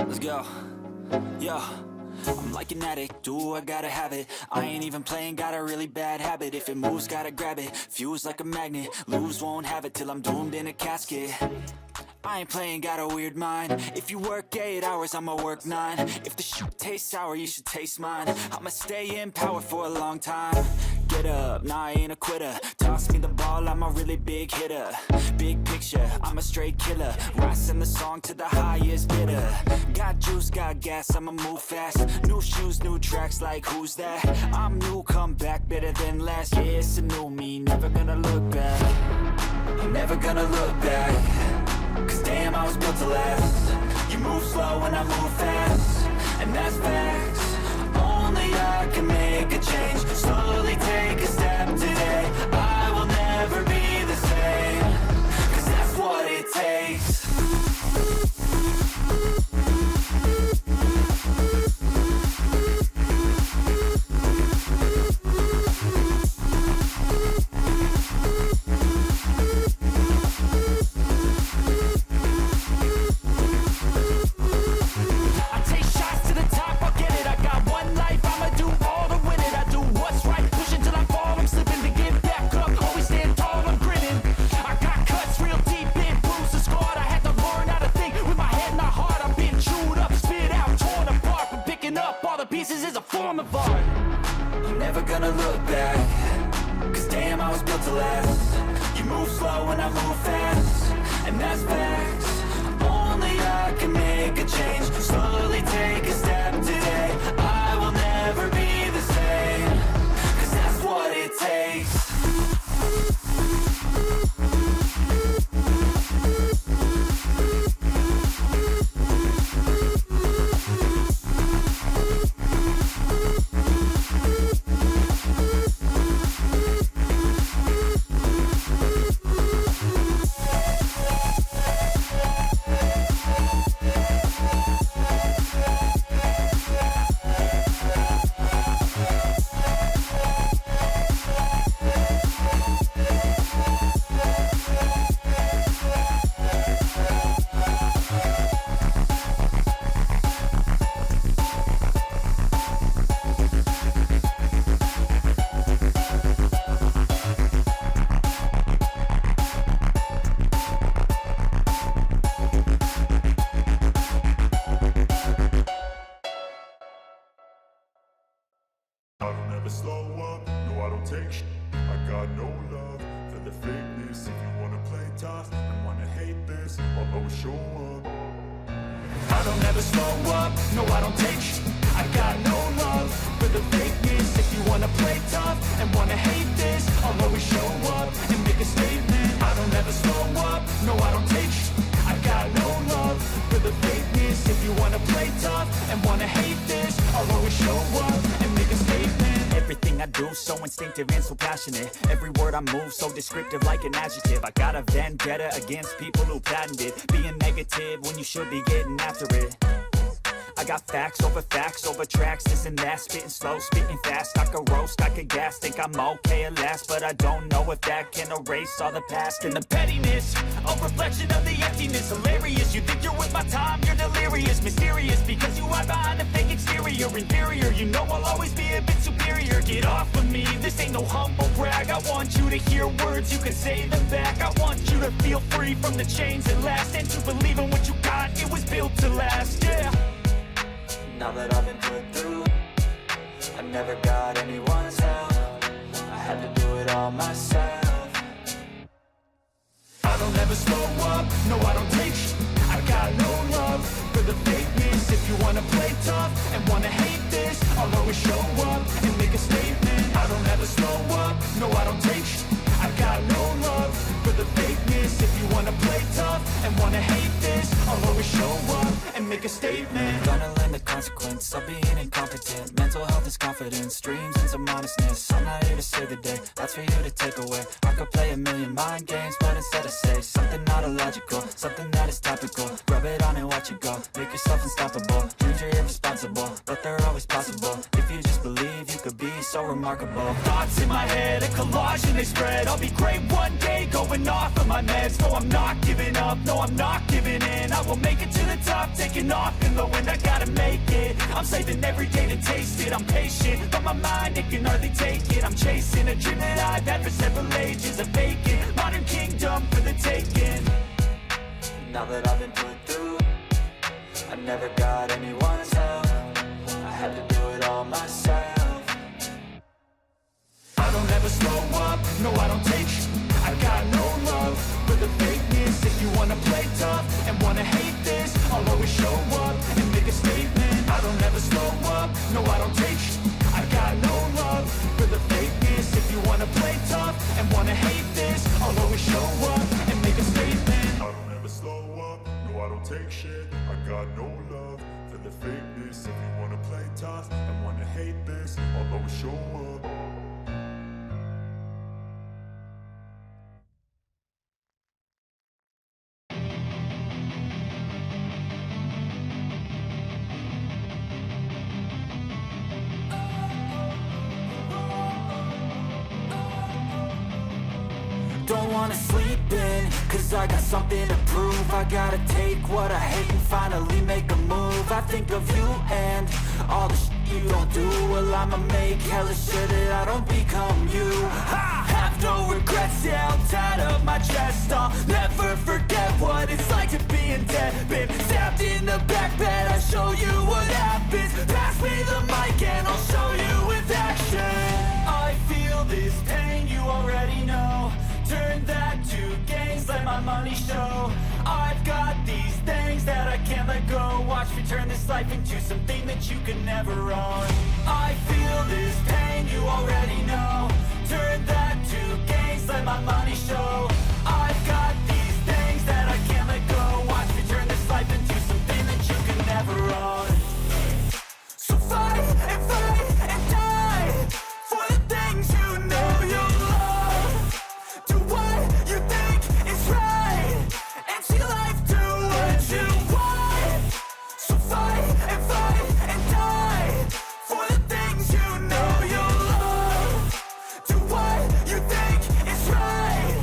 Let's go. Yo, I'm like an addict, do I gotta have it. I ain't even playing, got a really bad habit. If it moves, gotta grab it, fuse like a magnet. Lose, won't have it till I'm doomed in a casket. I ain't playing, got a weird mind. If you work 8 hours, I'ma work 9. If the shit tastes sour, you should taste mine. I'ma stay in power for a long time. Get up, nah, I ain't a quitter. Toss me the ball, I'm a really big hitter. Big picture, I'm a straight killer. Rising the song to the highest bidder. Got juice, got gas, I'ma move fast. New shoes, new tracks, like who's that? I'm new, come back, better than last. Yeah, it's a new me, never gonna look back. I'm never gonna look back. Cause damn, I was built to last. You move slow and I move fast, and that's facts. Only I can make a change. Slowly take a step today. I will never be the same. Cause that's what it takes. Pieces is a form of art. I'm never gonna look back. Cause damn, I was built to last. You move slow and I move fast, and that's facts. Only I can make a change. Slowly take a step today. I will never be the same. Cause that's what it takes. I don't ever slow up, no I don't take sh**. I got no love for the fakeness. If you wanna play tough and wanna hate this, I'll always show up. I don't ever slow up, no I don't take sh**. I got no love for the fakeness. If you wanna play tough and wanna hate this, I'll always show up and make a statement. I don't ever slow up, no I don't take sh**. I got no love for the fakeness. If you wanna play tough and wanna hate this, I'll always show up and make a statement. Everything I do so instinctive and so passionate. Every word I move so descriptive like an adjective. I got a vendetta against people who patented being negative when you should be getting after it. I got facts over tracks, this and that. Spitting slow, spitting fast, I could roast, I could gas. Think I'm okay at last, but I don't know if that can erase all the past. And the pettiness, a reflection of the emptiness. Hilarious, you think you're with my time, you're delirious. Mysterious, because you hide behind a fake exterior. Inferior, you know I'll always be a bit superior. Get off of me, this ain't no humble brag. I want you to hear words, you can say them back. I want you to feel free from the chains that last, and to believe in what you got, it was built to last, yeah. Now that I've been put through, I never got anyone's help. I had to do it all myself. I don't ever slow up, no I don't take sh**. I got no love for the fakeness. If you wanna play tough and wanna hate this, I'll always show up and make a statement. I don't ever slow up, no I don't take sh**. I got no love for the fakeness. If you wanna play tough and wanna hate this, I'll always show up and make a statement. Gonna learn the consequence of being incompetent. Mental health is confidence, dreams and some honestness. I'm not here to save the day, that's for you to take away. I I could play a million mind games, but instead I say something not illogical, something that is topical. Rub it on and watch it go, make yourself unstoppable. Dreams are irresponsible, but they're always possible. If you just believe, you could be so remarkable. Thoughts in my head, a collage and they spread. I'll be great one day, going off of my meds. No, I'm not giving up, no, I'm not giving in. I will make it to the top, taking off in the wind. I gotta make it, I'm saving every day to taste it. I'm patient, but my mind, it can hardly take it. I'm chasing a dream that I've had for several ages. A vacant, modern kingdom for the taking. Now that I've been put through, I never got anyone's help. I had to do it all myself. I don't ever slow up, no I don't take sh**. I got no love for the fakeness. If you wanna play tough and wanna hate this, I'll always show up and make a statement. I don't ever slow up, no I don't take sh**. I got no love for the fakeness. If you wanna play tough and wanna hate this, I'll always show up and make a statement. I don't ever slow up, no I don't take shit. I got no love for the fakeness. If you wanna play tough and wanna hate this, I'll always show up. Don't wanna sleep in, cause I got something to prove. I gotta take what I hate and finally make a move. I think of you and all the shit you don't do. Well, I'ma make hella sure that I don't become you. I have no regrets, yeah, I'm tied up my chest. I'll never forget what it's like to be in debt. Been stabbed in the back bed, I'll show you what happens. Pass me the mic and I'll show you with action. I feel this pain, you already know. Turn that to gains, let my money show. I've got these things that I can't let go. Watch me turn this life into something that you can never own. I feel this pain, you already know. Turn that to gains, let my money show. I've got these things that I can't let go. Watch me turn this life into something that you can never own. So fight and die for the things you know you love. Do what you think is right, and see life do what you want. So fight and die for the things you know you love. Do what you think is right,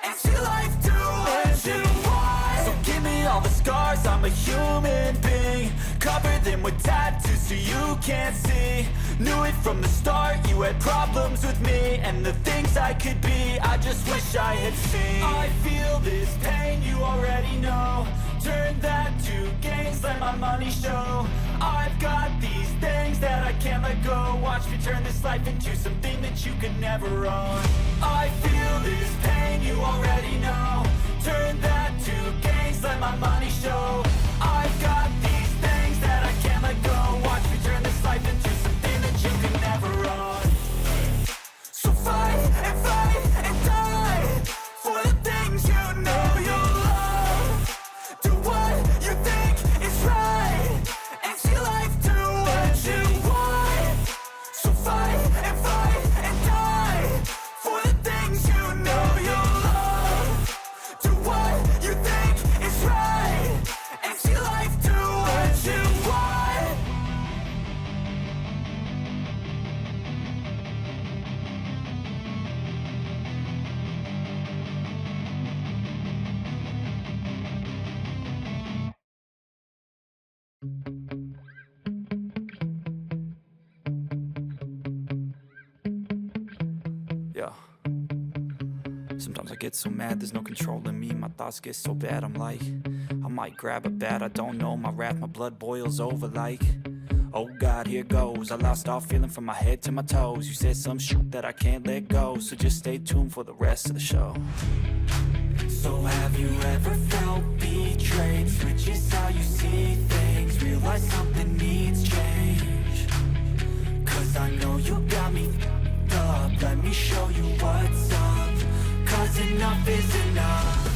and see life do what you want. So give me all the scars, I'm a human being. Cover them with tattoos so you can't see. Knew it from the start, you had problems with me and the things I could be, I just wish I had seen. I feel this pain, you already know. Turn that to gains, let my money show. I've got these things that I can't let go. Watch me turn this life into something that you could never own. I feel this pain, you already know. Turn that to gains, let my money show. I've got these things that I can't let go. Watch me turn this life into something that you can never own. So fight and die for the things you know you love. Do what you think is right, and see life do what you want. So fight and die for the things you know you love. Do what you think is right, and see life do what you want. Yeah. Sometimes I get so mad, there's no controlling me. My thoughts get so bad, I'm like, I might grab a bat, I don't know. My wrath, my blood boils over like, oh God, here goes. I lost all feeling from my head to my toes. You said some shit that I can't let go, so just stay tuned for the rest of the show. So have you ever felt betrayed? Switches how you see things, realize something needs change. Cause I know you got me up, let me show you what's up. Cause enough is enough.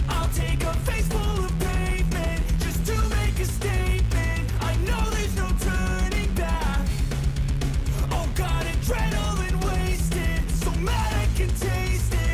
I'll take a face full of pavement just to make a statement. I know there's no turning back. Oh God, adrenaline wasted, so mad I can taste it.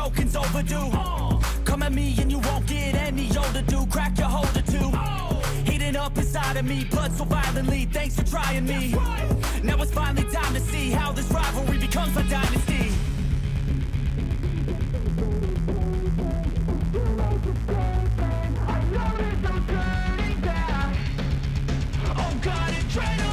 brokens overdue. Come at me and you won't get any older, dude. Crack your holder too. Heating up inside of me, blood so violently. Thanks for trying me. Now it's finally time to see how this rivalry becomes a dynasty. Oh God, adrenaline.